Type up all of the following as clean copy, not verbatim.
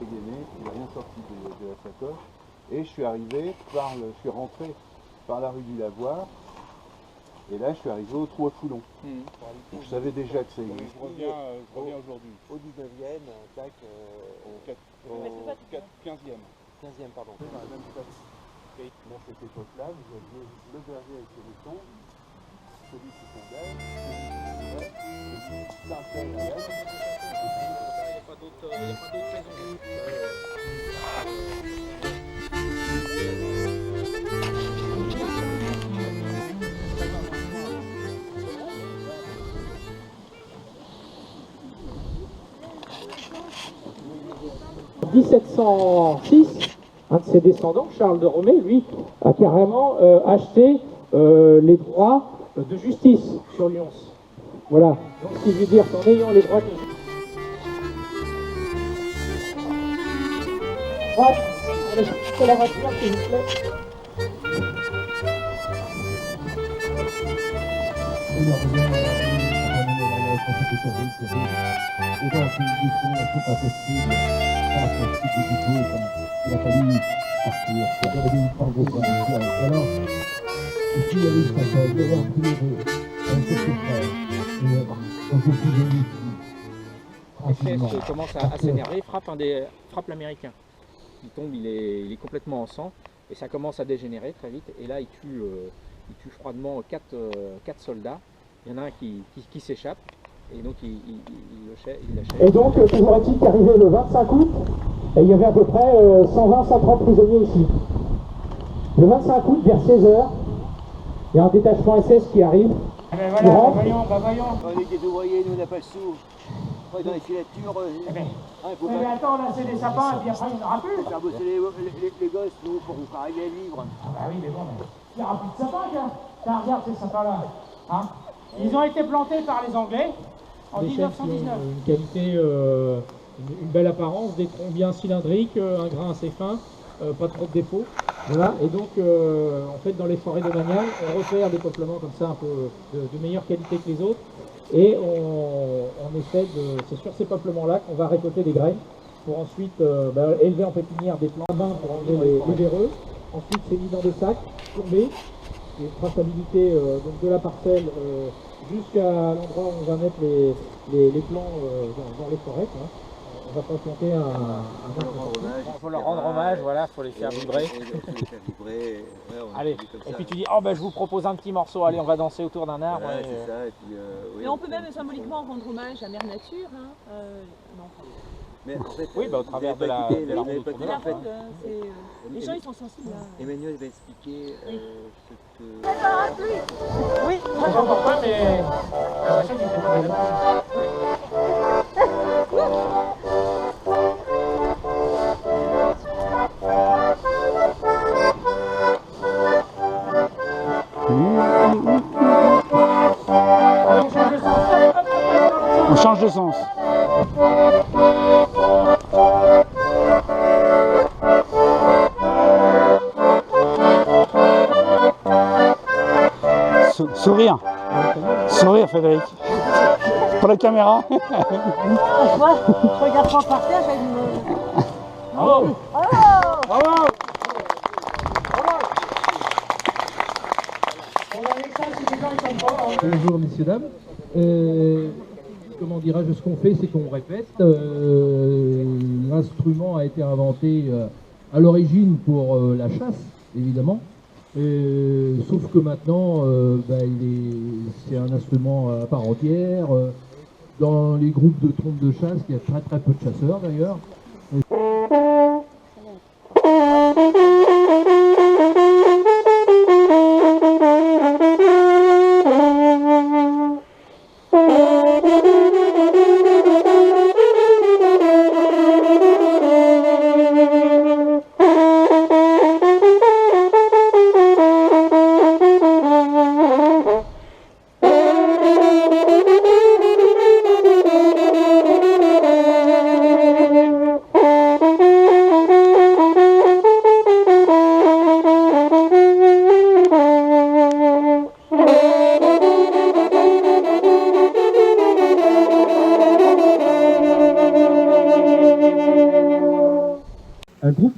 Il n'a rien sorti de la sacoche. Et je suis arrivé je suis rentré par la rue du Lavoir. Et là, je suis arrivé au Trou à Foulon. Donc, je savais déjà que ça existait. Je reviens aujourd'hui. Au 19e, tac, Au 15e. 15e, pardon. Dans la même place. Dans cette époque-là, vous aviez le berger avec ses moutons, celui qui s'engage, celui qui s'intègre à l'aide. Il n'y a pas d'autre raison. 1706, un de ses descendants, Charles de Romée, lui, a carrément acheté les droits de justice sur Lyons. Voilà. Donc, ce qui veut dire qu'en ayant les droits de justice. Voilà, la voiture, s'il vous plaît. Il commence à s'énerver, frappe l'Américain. Il tombe, il est complètement en sang et ça commence à dégénérer très vite. Et là, il tue froidement quatre soldats. Il y en a un qui s'échappe et donc il l'achète. Et donc, toujours est-il qu'arrivé le 25 août, et il y avait à peu près 120-130 prisonniers ici. Le 25 août, vers 16h, il y a un détachement SS qui arrive. Voilà, voyons. On est des ouvriers, nous on n'a pas le sou. On est dans les filatures. Mais attends, là c'est des sapins et puis après il n'y en aura plus. Faire bosser les gosses, nous, pour vous faire arriver à vivre. Ah bah oui, mais bon, il n'y aura plus de sapins, tiens. Tiens, regarde ces sapins-là. Hein, ils ont été plantés par les Anglais en Des chefs qui ont 1919. une qualité, une belle apparence, des troncs bien cylindriques, un grain assez fin, pas trop de défauts. Voilà. Et donc, en fait, dans les forêts domaniales, on repère des peuplements comme ça, un peu de meilleure qualité que les autres. Et on essaie de... C'est sur ces peuplements-là qu'on va récolter des graines pour ensuite élever en pépinière des plants bains pour enlever les véreux. Ensuite, c'est mis dans des sacs, courbés. Il y a une traçabilité donc de la parcelle jusqu'à l'endroit où on va mettre les plants dans les forêts. Quoi. On va pas planter un arbre. Il faut leur rendre hommage, voilà, il faut les faire vibrer. Allez, et puis tu dis, oh ben je vous propose un petit morceau, allez on va danser autour d'un arbre. Voilà, c'est ça, et puis, Mais on peut même symboliquement rendre hommage à Mère Nature. Hein. Non. Mais en fait, oui, au travers de la route. Les gens ils sont sensibles. Là. Emmanuel va expliquer ce que... Oui, je sais pas pourquoi, mais... On change de sens. Sourire. Sourire, Frédéric. Pour la caméra. Moi, je regarde pas par terre, j'ai une... Bravo! Bravo! Bonjour messieurs, dames. Comment dirais-je, ce qu'on fait, c'est qu'on répète. L'instrument a été inventé à l'origine pour la chasse, évidemment. Sauf que maintenant, c'est un instrument à part entière. Dans les groupes de trompes de chasse, il y a très peu de chasseurs d'ailleurs.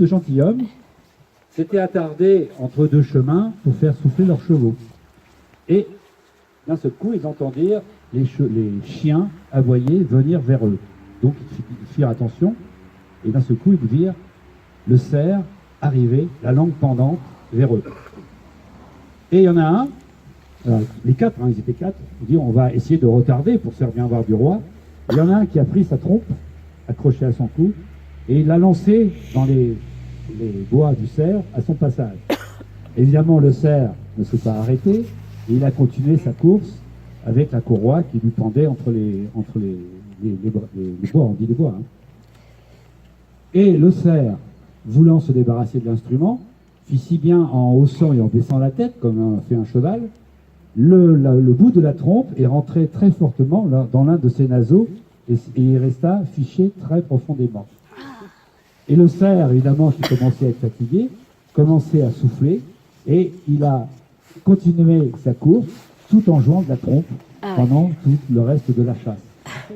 de gentilshommes s'étaient attardés entre deux chemins pour faire souffler leurs chevaux. Et d'un seul coup, ils entendirent les chiens aboyer venir vers eux. Donc ils firent attention, et d'un seul coup, ils virent le cerf arriver, la langue pendante, vers eux. Et il y en a un, les quatre, ils étaient quatre, ils dirent on va essayer de retarder pour se faire bien voir du roi. Il y en a un qui a pris sa trompe, accrochée à son cou, et il l'a lancé dans les bois du cerf à son passage. Évidemment, le cerf ne s'est pas arrêté, et il a continué sa course avec la courroie qui lui pendait entre les bois, on dit les bois. Hein. Et le cerf, voulant se débarrasser de l'instrument, fit si bien en haussant et en baissant la tête, comme fait un cheval, le bout de la trompe est rentré très fortement dans l'un de ses naseaux et il resta fiché très profondément. Et le cerf, évidemment, qui commençait à être fatigué, commençait à souffler et il a continué sa course tout en jouant de la trompe pendant tout le reste de la chasse.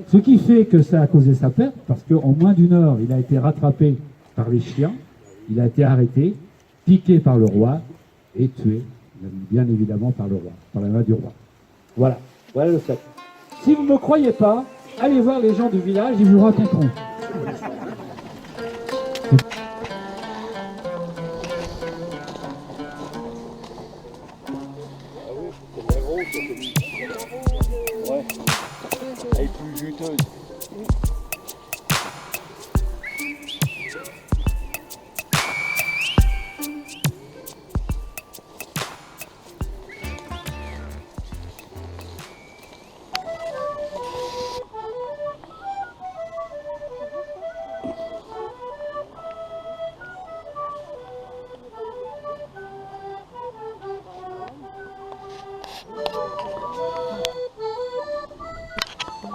Ce qui fait que ça a causé sa perte, parce qu'en moins d'une heure, il a été rattrapé par les chiens, il a été arrêté, piqué par le roi et tué, bien évidemment par le roi, par la main du roi. Voilà, voilà le fait. Si vous ne me croyez pas, allez voir les gens du village, ils vous raconteront. Ouais. Elle est plus juteuse.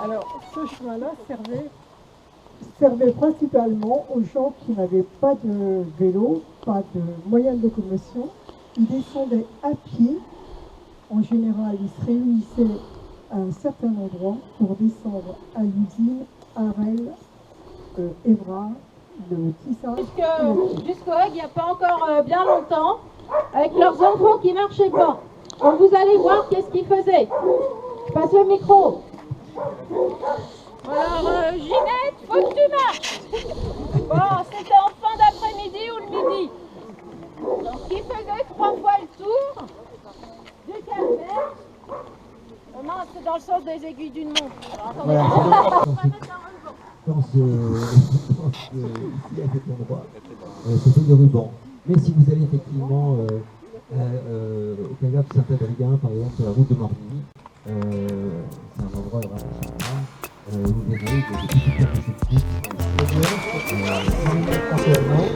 Alors, ce chemin-là servait principalement aux gens qui n'avaient pas de vélo, pas de moyen de locomotion. Ils descendaient à pied. En général, ils se réunissaient à un certain endroit pour descendre à l'usine, Arel, Évrard, le Tissard. Jusqu'au Hague, il n'y a pas encore bien longtemps, avec leurs enfants qui ne marchaient pas. Donc vous allez voir qu'est-ce qu'ils faisaient. Je passe le micro. Alors, Ginette, faut que tu marches. Bon, c'était en fin d'après-midi ou le midi. Donc, il faisait 3 fois le tour du calvaire. Oh non, c'est dans le sens des aiguilles d'une montre. Alors, attendez, on va mettre un ruban. Ici, à cet endroit, c'était le ruban. Mais si vous allez effectivement au Calvaire de Saint-Adrien, par exemple, sur la route de Morgny, c'est un endroit vraiment sympa. Vous verrez des petites perspectives actuellement.